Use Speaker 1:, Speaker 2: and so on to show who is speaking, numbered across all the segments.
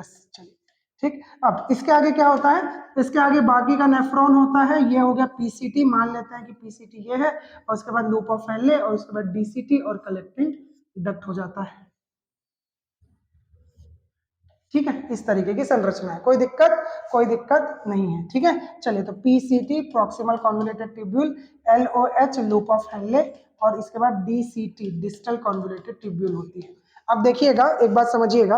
Speaker 1: चलिए ठीक। अब इसके आगे क्या होता है, इसके आगे बाकी का नेफ्रॉन होता है, ये हो गया पीसीटी, मान लेते हैं कि पीसीटी ये है, और उसके बाद लूप ऑफ हेनले, और उसके बाद डीसीटी और कलेक्टिंग डक्ट हो जाता है। ठीक है, इस तरीके की संरचना है, कोई दिक्कत नहीं है। ठीक है, चलिए तो PCT proximal convoluted tubule, LOH loop of Henle, और इसके बाद डीसीटी डिस्टल कॉन्वोल्यूटेड ट्यूब्यूल होती है। अब देखिएगा, एक बात समझिएगा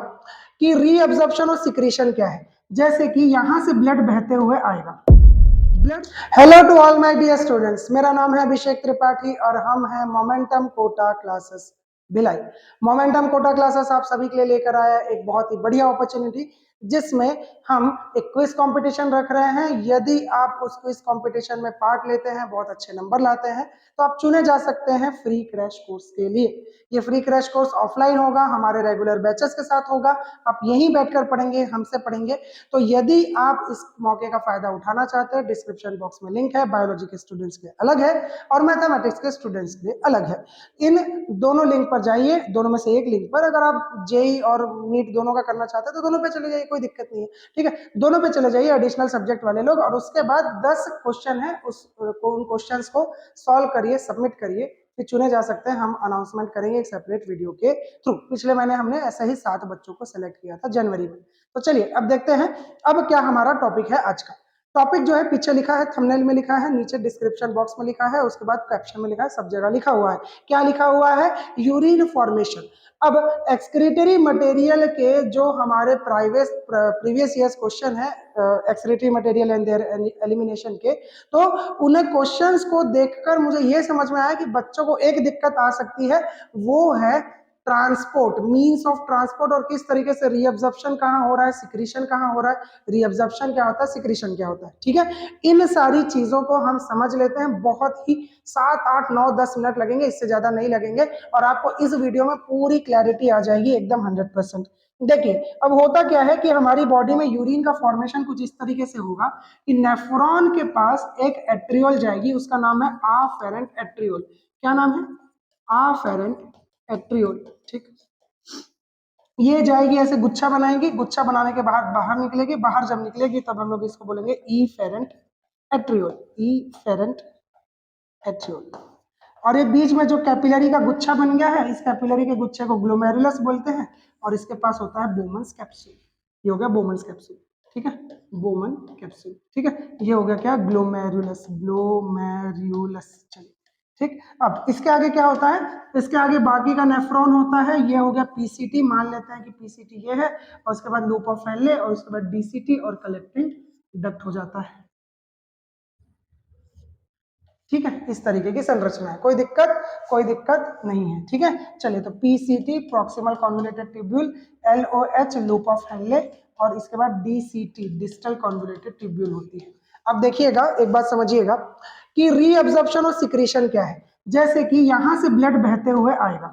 Speaker 1: कि रीअब्जॉर्प्शन और सिक्रीशन क्या है। जैसे कि यहां से ब्लड बहते हुए आएगा, blood. Hello to all my dear students, मेरा नाम है अभिषेक त्रिपाठी और हम हैं Momentum Kota Classes Bhilai. Momentum Kota Classes आप सभी के लिए लेकर आया एक बहुत ही बढ़िया अपॉर्चुनिटी, जिसमें हम एक क्विज कंपटीशन रख रहे हैं। यदि आप उस क्विज कंपटीशन में पार्ट लेते हैं, बहुत अच्छे नंबर लाते हैं, तो आप चुने जा सकते हैं फ्री क्रैश कोर्स के लिए। ये फ्री क्रैश कोर्स ऑफलाइन होगा, हमारे रेगुलर बैचेस के साथ होगा, आप यहीं बैठकर पढ़ेंगे, हमसे पढ़ेंगे। तो यदि आप इस मौके का फायदा उठाना चाहते हैं, डिस्क्रिप्शन बॉक्स में लिंक है, बायोलॉजी के स्टूडेंट्स के लिए अलग है और मैथमेटिक्स के स्टूडेंट्स के लिए अलग है। इन दोनों लिंक पर जाइए, दोनों में से एक लिंक पर। अगर आप जेई और नीट दोनों का करना चाहते हैं तो दोनों पे चले जाइए, कोई दिक्कत नहीं है। ठीक है, दोनों पे चले जाइए एडिशनल सब्जेक्ट वाले लोग, और उसके बाद 10 क्वेश्चन है, उन क्वेश्चंस को सॉल्व करिए, सबमिट करिए, फिर चुने जा सकते हैं। हम अनाउंसमेंट करेंगे एक सेपरेट वीडियो के थ्रू। पिछले महीने हमने ऐसे ही 7 बच्चों को सिलेक्ट किया था जनवरी में। तो चलिए अब देखते हैं अब क्या हमारा टॉपिक है आज का। टॉपिक जो है पीछे लिखा है, थंबनेल में लिखा है, नीचे डिस्क्रिप्शन बॉक्स में लिखा है, उसके बाद कैप्शन में लिखा है, सब जगह लिखा हुआ है। क्या लिखा हुआ है? Urine formation. अब एक्सक्रीटरी मटेरियल के जो हमारे प्रीवियस ईयर्स क्वेश्चन है excretory material and there elimination के, तो उन्हें क्वेश्चंस को देखकर मुझे ये समझ में आया कि बच्चों को एक दिक्कत आ सकती है, वो है ट्रांसपोर्ट, मीन्स ऑफ ट्रांसपोर्ट, और किस तरीके से रीअब्जॉर्प्शन कहाँ हो रहा है, सिक्रीशन कहाँ हो रहा है, रीअब्जॉर्प्शन क्या होता है, सिक्रीशन क्या होता है। ठीक है, इन सारी चीजों को हम समझ लेते हैं। बहुत ही 7, 8, 9, 10 मिनट लगेंगे, इससे ज्यादा नहीं लगेंगे, और आपको इस वीडियो में पूरी क्लैरिटी आ जाएगी एकदम 100%। देखिए अब होता क्या है कि हमारी बॉडी में यूरिन का फॉर्मेशन कुछ इस तरीके से होगा कि नेफ्रॉन के पास एक एट्रियोल जाएगी, उसका नाम है आफेरेंट एट्रियोल। क्या नाम है? आफेरेंट एट्रियोल। ठीक, ये जाएगी, ऐसे गुच्छा बनाएगी, गुच्छा बनाने के बाद बाहर निकलेगी, बाहर जब निकलेगी तब हम लोग इसको बोलेंगे ईफेरेंट एट्रियोल, ईफेरेंट एट्रियोल। और ये बीच में जो कैपिलरी का गुच्छा बन गया है, इस कैपिलरी के गुच्छे को ग्लोमेरुलस बोलते हैं, और इसके पास होता है बोमन्स कैप्सूल। ये हो गया बोमन्स कैप्सूल। ठीक है, बोमन कैप्सूल। ठीक है, ये हो गया क्या? Glomerulus, glomerulus. चलिए ठीक। अब इसके आगे क्या होता है, इसके आगे बाकी का नेफ्रॉन होता है, ये हो गया पीसीटी, मान लेते हैं कि पीसीटी ये है, और उसके बाद लूप ऑफ हेनले, और उसके बाद डीसीटी और कलेक्टिंग डक्ट हो जाता है। ठीक है, इस तरीके की संरचना है, कोई दिक्कत नहीं है। ठीक है, चलिए तो PCT proximal convoluted tubule, LOH loop of Henle, और इसके बाद डीसीटी डिस्टल कॉन्वोल्यूटेड ट्यूब्यूल होती है। अब देखिएगा, एक बात समझिएगा कि रीअब्जॉर्प्शन और सिक्रीशन क्या है। जैसे कि यहां से ब्लड बहते हुए आएगा,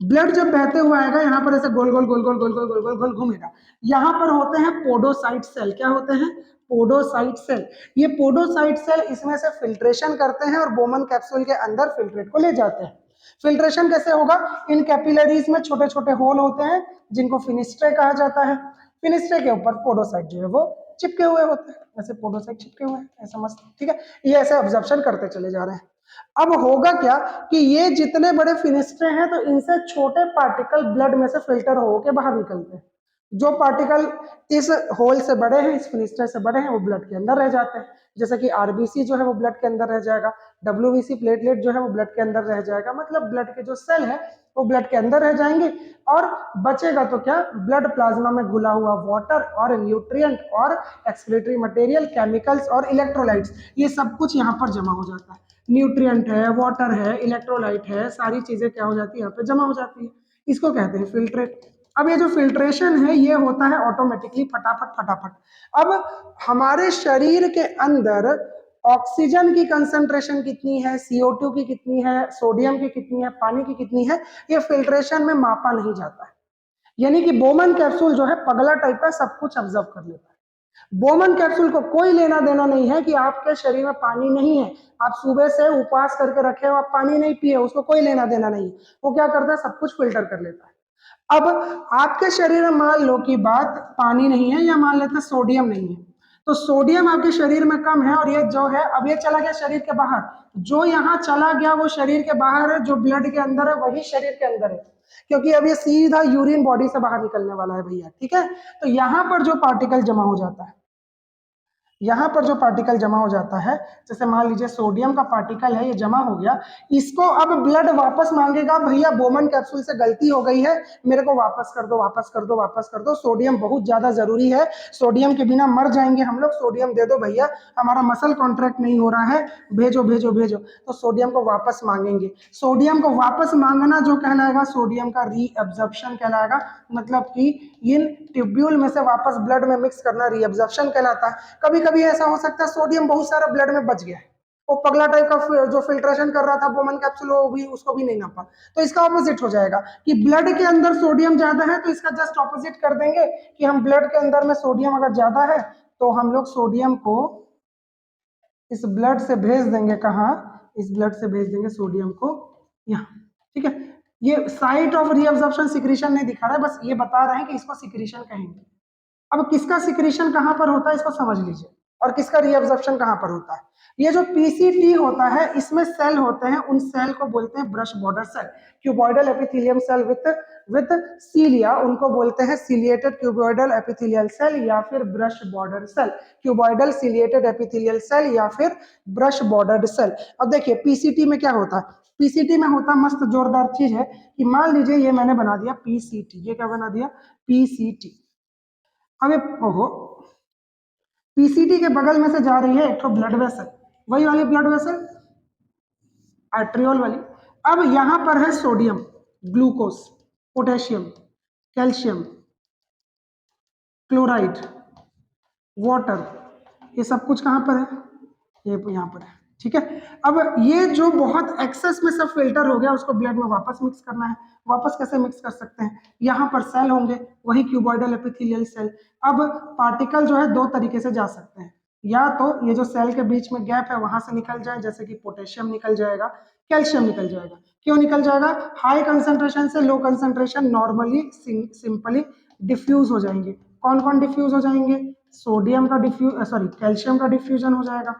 Speaker 1: ब्लड जब बहते हुए आएगा, यहाँ पर ऐसे गोल गोल गोल गोल गोल गोल गोल गोल गोल घूमेगा। यहाँ पर होते हैं पोडोसाइट सेल। क्या होते हैं? Podocyte cell. ये पोडोसाइट सेल इसमें से फिल्ट्रेशन करते हैं और बोमन कैप्सूल के अंदर फिल्ट्रेट को ले जाते हैं। फिल्ट्रेशन कैसे होगा? इन कैपिलरीज में छोटे छोटे होल होते हैं, जिनको फिनिस्ट्रे कहा जाता है। फिनिस्ट्रे के ऊपर पोडोसाइट जो है वो चिपके हुए होते हैं, ऐसे पोडोसाइट चिपके हुए हैं, ऐसा मस्त। ठीक है, ये ऐसे ऑब्जर्प्शन करते चले जा रहे हैं। अब होगा क्या कि ये जितने बड़े फिनिस्ट्रे हैं, तो इनसे छोटे पार्टिकल ब्लड में से फिल्टर होकर बाहर निकलते हैं। जो पार्टिकल इस होल से बड़े हैं, इस फिनिस्ट्रे से बड़े हैं, वो ब्लड के अंदर रह जाते हैं। जैसे कि आरबीसी जो है वो ब्लड के अंदर रह जाएगा, डब्ल्यूबीसी प्लेटलेट जो है वो ब्लड के अंदर रह जाएगा, मतलब ब्लड के जो सेल है वो ब्लड के अंदर रह जाएंगे, और बचेगा तो क्या? ब्लड प्लाज्मा में घुला हुआ वाटर और न्यूट्रिएंट और एक्सक्रीटरी मटेरियल, केमिकल्स और इलेक्ट्रोलाइट्स, ये सब कुछ यहाँ पर जमा हो जाता है। न्यूट्रिएंट है, वाटर है, इलेक्ट्रोलाइट है, सारी चीजें क्या हो जाती है? यहाँ पे जमा हो जाती है। इसको कहते हैं फिल्ट्रेट। अब ये जो फिल्ट्रेशन है ये होता है ऑटोमेटिकली, फटाफट फटाफट। अब हमारे शरीर के अंदर ऑक्सीजन की कंसंट्रेशन कितनी है, CO2 की कितनी है, सोडियम की कितनी है, पानी की कितनी है, ये फिल्ट्रेशन में मापा नहीं जाता है। यानी कि बोमन कैप्सूल जो है पगला टाइप का, सब कुछ ऑब्जर्व कर लेता है। बोमन कैप्सूल को कोई लेना देना नहीं है कि आपके शरीर में पानी नहीं है, आप सुबह से उपवास करके रखे हो, आप पानी नहीं पिए, उसको कोई लेना देना नहीं है। वो क्या करता है? सब कुछ फिल्टर कर लेता है। अब आपके शरीर में मान लो कि बात पानी नहीं है या मान लेते सोडियम नहीं है, तो सोडियम आपके शरीर में कम है और ये जो है अब ये चला गया शरीर के बाहर, जो यहाँ चला गया वो शरीर के बाहर है, जो ब्लड के अंदर है वही शरीर के अंदर है, क्योंकि अब ये सीधा यूरिन बॉडी से बाहर निकलने वाला है भैया, ठीक है। तो यहाँ पर जो पार्टिकल जमा हो जाता है, यहाँ पर जो पार्टिकल जमा हो जाता है, जैसे मान लीजिए सोडियम का पार्टिकल है, ये जमा हो गया, इसको अब ब्लड वापस मांगेगा, भैया बोमन कैप्सूल से गलती हो गई है, मेरे को वापस कर दो, वापस कर दो, वापस कर दो, सोडियम बहुत ज्यादा जरूरी है, सोडियम के बिना मर जाएंगे हम लोग, सोडियम दे दो भैया, हमारा मसल कॉन्ट्रैक्ट नहीं हो रहा है, भेजो भेजो भेजो। तो सोडियम को वापस मांगेंगे, सोडियम को वापस मांगना जो कहलाएगा सोडियम का रीअब्जॉर्प्शन कहलाएगा, मतलब कि इन ट्यूब्यूल में से वापस ब्लड में मिक्स करना रीअब्जॉर्प्शन कहलाता है। कभी कभी ऐसा हो सकता है सोडियम बहुत सारा ब्लड में बच गया है, वो पगला टाइप का जो फिल्ट्रेशन कर रहा था बोमन कैप्सूल, वो भी उसको भी नहीं नापा, तो इसका ऑपोजिट हो जाएगा कि ब्लड के अंदर सोडियम ज्यादा है, तो इसका जस्ट ऑपोजिट कर देंगे कि हम ब्लड के अंदर में सोडियम अगर ज्यादा है तो हम लोग सोडियम को इस ब्लड से भेज देंगे, कहाँ, इस ब्लड से भेज देंगे सोडियम को यहाँ, ठीक है। ये साइट ऑफ रीअब्जॉर्प्शन सिक्रीशन नहीं दिखा रहा है, बस ये बता रहे हैं कि इसको सिक्रीशन कहेंगे। अब किसका सिक्रीशन कहां पर होता है इसको समझ लीजिए, और किसका रीअब्जॉर्प्शन कहां पर होता है। ये जो पीसीटी होता है इसमें सेल होते हैं, उन सेल को बोलते हैं brush border cell, cuboidal epithelium cell with cilia, उनको बोलते हैं सिलिएटेड क्यूबॉइडल एपिथेलियल सेल या फिर brush border cell, cuboidal ciliated epithelial cell या फिर ब्रश बॉर्डर सेल। अब देखिए पीसीटी में क्या होता है, पीसीटी में होता मस्त जोरदार चीज है कि मान लीजिए ये मैंने बना दिया पीसीटी, ये क्या बना दिया पीसीटी, अब ओहो पीसीटी के बगल में से जा रही है एक तो ब्लड वेसल, वही वाली ब्लड वेसल आर्ट्रियोल वाली। अब यहां पर है sodium, glucose, potassium, calcium, chloride, water, ये सब कुछ कहां पर है, ये यहाँ पर है, ठीक है। अब ये जो बहुत एक्सेस में सब फिल्टर हो गया उसको ब्लड में वापस मिक्स करना है, वापस कैसे मिक्स कर सकते हैं, यहाँ पर सेल होंगे वही क्यूबॉइडल एपिथेलियल सेल। अब पार्टिकल जो है दो तरीके से जा सकते हैं, या तो ये जो सेल के बीच में गैप है वहां से निकल जाए, जैसे कि पोटेशियम निकल जाएगा, कैल्शियम निकल जाएगा, क्यों निकल जाएगा, हाई कंसेंट्रेशन से low concentration normally simply diffuse हो जाएंगे। कौन कौन डिफ्यूज हो जाएंगे, सोडियम का कैल्शियम का डिफ्यूजन हो जाएगा,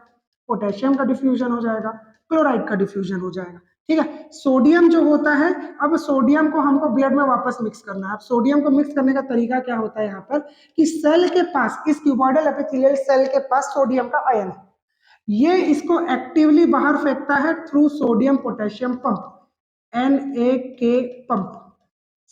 Speaker 1: पोटेशियम का डिफ्यूजन हो जाएगा, क्लोराइड का डिफ्यूजन हो जाएगा, ठीक है। सोडियम जो होता है, अब सोडियम को हमको ब्लड में वापस मिक्स करना है। अब सोडियम को मिक्स करने का तरीका क्या होता है यहाँ पर कि सेल के पास, इस क्यूबॉइडल एपिथेलियल सेल के पास सोडियम का आयन है, ये इसको एक्टिवली बाहर फेंकता है through sodium potassium pump, NAK pump,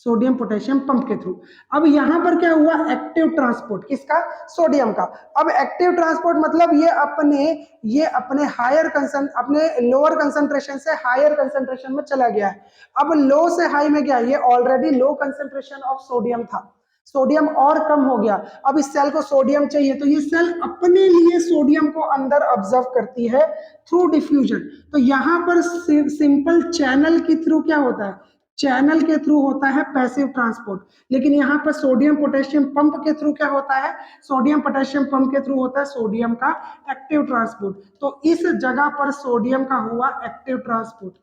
Speaker 1: sodium potassium pump के थ्रू। अब यहां पर क्या हुआ, एक्टिव ट्रांसपोर्ट, किसका, सोडियम का। अब एक्टिव ट्रांसपोर्ट मतलब ये अपने हायर अपने लोअर कंसंट्रेशन से हायर कंसंट्रेशन में चला गया है। अब लो से हाई में गया, ये already low concentration of sodium था, सोडियम और कम हो गया, अब इस सेल को सोडियम चाहिए, तो ये सेल अपने लिए सोडियम को अंदर ऑब्जर्व करती है थ्रू डिफ्यूजन। तो यहां पर सिंपल चैनल के थ्रू क्या होता है, चैनल के थ्रू होता है पैसिव ट्रांसपोर्ट, लेकिन यहाँ पर सोडियम पोटेशियम पंप के थ्रू क्या होता है, सोडियम पोटेशियम पंप के थ्रू होता है सोडियम का एक्टिव ट्रांसपोर्ट। तो इस जगह पर सोडियम का हुआ एक्टिव ट्रांसपोर्ट,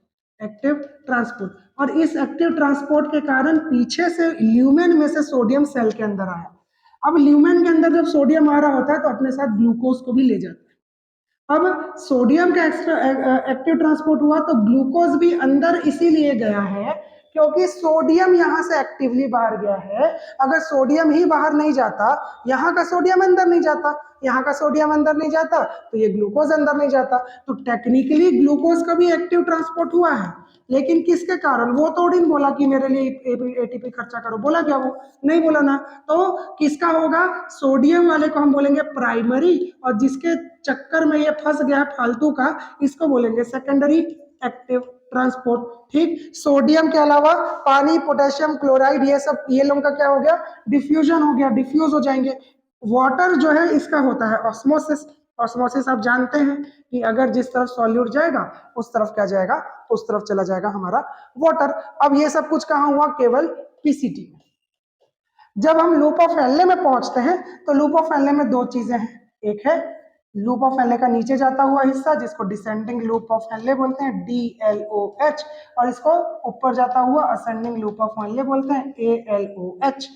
Speaker 1: एक्टिव ट्रांसपोर्ट, और इस एक्टिव ट्रांसपोर्ट के कारण पीछे से ल्यूमेन में से सोडियम सेल के अंदर आया। अब ल्यूमेन के अंदर जब सोडियम आ रहा होता है तो अपने साथ ग्लूकोज को भी ले जाता है। अब सोडियम का एक्टिव ट्रांसपोर्ट हुआ तो ग्लूकोज भी अंदर इसीलिए गया है क्योंकि सोडियम यहां से एक्टिवली बाहर गया है। अगर सोडियम ही बाहर नहीं जाता, यहाँ का सोडियम अंदर नहीं जाता, यहाँ का सोडियम अंदर नहीं जाता, तो ये ग्लूकोज अंदर नहीं जाता। तो टेक्निकली ग्लूकोज का भी एक्टिव ट्रांसपोर्ट हुआ है, लेकिन किसके कारण, वो थोड़ी नहीं बोला कि मेरे लिए एटीपी खर्चा करो, बोला क्या, वो नहीं बोला ना। तो किसका होगा, सोडियम वाले को हम बोलेंगे प्राइमरी, और जिसके चक्कर में ये फंस गया फालतू का, इसको बोलेंगे सेकेंडरी एक्टिव ट्रांसपोर्ट। ठीक, सोडियम के अलावा पानी, पोटेशियम, क्लोराइड, ये सब ये लोगों का क्या हो गया, डिफ्यूजन हो गया, डिफ्यूज हो जाएंगे। वाटर जो है इसका होता है ऑस्मोसिस। ऑस्मोसिस आप जानते हैं कि अगर जिस तरफ सॉल्यूट जाएगा उस तरफ क्या जाएगा, उस तरफ चला जाएगा हमारा वाटर। अब ये सब कुछ कहाँ हुआ, केवल पीसीटी में। जब हम लूप ऑफ हेनले में पहुंचते हैं तो लूप ऑफ हेनले में दो चीजें हैं, एक है लूप ऑफ हेनले का नीचे जाता हुआ हिस्सा जिसको डिसेंडिंग लूप ऑफ हेनले बोलते हैं, DLOH, और इसको ऊपर जाता हुआ असेंडिंग लूप ऑफ हेनले बोलते हैं, ALOH।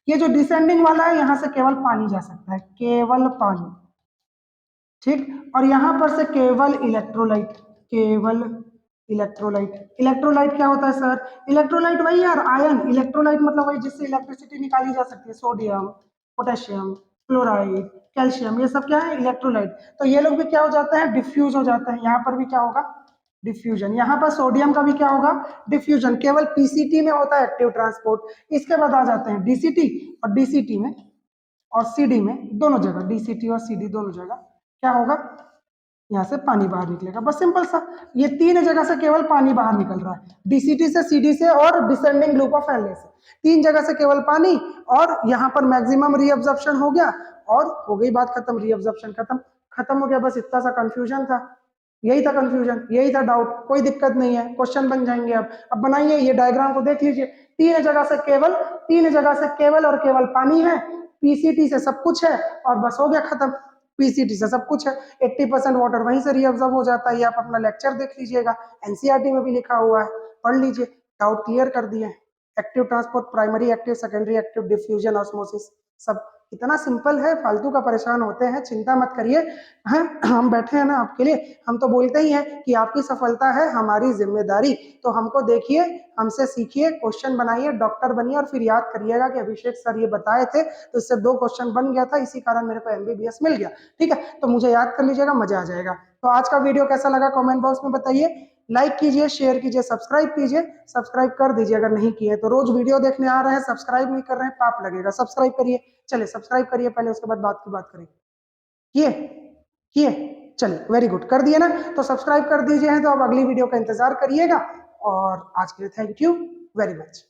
Speaker 1: ये जो डिसेंडिंग वाला है यहाँ से केवल पानी जा सकता है, केवल पानी, ठीक। और यहां पर से केवल इलेक्ट्रोलाइट, केवल इलेक्ट्रोलाइट। इलेक्ट्रोलाइट क्या होता है सर? इलेक्ट्रोलाइट वही यार, आयन। इलेक्ट्रोलाइट मतलब वही जिससे इलेक्ट्रिसिटी निकाली जा सकती है, सोडियम, पोटेशियम, क्लोराइड, कैल्शियम, ये सब क्या है? इलेक्ट्रोलाइट। तो ये लोग भी क्या हो जाते हैं? डिफ्यूज हो जाते हैं। यहाँ पर भी क्या होगा? डिफ्यूजन। यहाँ पर सोडियम का भी क्या होगा? डिफ्यूजन। केवल पीसीटी में होता है एक्टिव ट्रांसपोर्ट। इसके बाद आ जाते हैं डीसीटी, और डीसीटी में और सीडी में, दोनों जगह, डीसीटी और सीडी दोनों जगह क्या होगा? यहाँ से पानी बाहर निकलेगा। बस सिंपल सा, ये तीन जगह से केवल पानी बाहर निकल रहा है, डीसीटी से, सीडी से और डिसेंडिंग लूप ऑफ एलए से। तीन जगह से केवल पानी, और यहाँ पर मैक्सिमम रीअब्जॉर्प्शन हो गया, और हो गई बात खत्म, रीअब्जॉर्प्शन खत्म, खत्म हो गया। बस इतना सा कंफ्यूजन था, यही था कंफ्यूजन, यही था डाउट। कोई दिक्कत नहीं है, क्वेश्चन बन जाएंगे। अब बनाइए, ये डायग्राम को देख लीजिए। तीन जगह से केवल, तीन जगह से केवल और केवल पानी है, पीसीटी से सब कुछ है, और बस हो गया खत्म। पीसीटी से सब कुछ है, 80% वाटर वहीं से रीअब्जॉर्ब हो जाता है। ये आप अपना लेक्चर देख लीजिएगा, एनसीईआरटी में भी लिखा हुआ है, पढ़ लीजिए। डाउट क्लियर कर दिए। Active transport, primary active, secondary active, diffusion, osmosis, सब इतना सिंपल है। फालतू का परेशान होते हैं, चिंता मत करिए। हैं, हम बैठे हैं ना आपके लिए। हम तो बोलते ही हैं कि आपकी सफलता है हमारी जिम्मेदारी। तो हमको देखिए, हमसे सीखिए, क्वेश्चन बनाइए, डॉक्टर बनिए, और फिर याद करिएगा कि अभिषेक सर ये बताए थे, तो इससे 2 क्वेश्चन बन गया था, इसी कारण मेरे को एमबीबीएस मिल गया। ठीक है, तो मुझे याद कर लीजिएगा, मजा आ जाएगा। तो आज का वीडियो कैसा लगा कमेंट बॉक्स में बताइए। लाइक कीजिए, शेयर कीजिए, सब्सक्राइब कीजिए। सब्सक्राइब कर दीजिए अगर नहीं किए तो। रोज वीडियो देखने आ रहे हैं, सब्सक्राइब नहीं कर रहे हैं, पाप लगेगा। सब्सक्राइब करिए, चलिए सब्सक्राइब करिए पहले, उसके बाद बात की बात करें। किए? किए? चलिए, वेरी गुड, कर दिए ना। तो सब्सक्राइब कर दीजिए, तो अब अगली वीडियो का इंतजार करिएगा। और आज के लिए थैंक यू वेरी मच।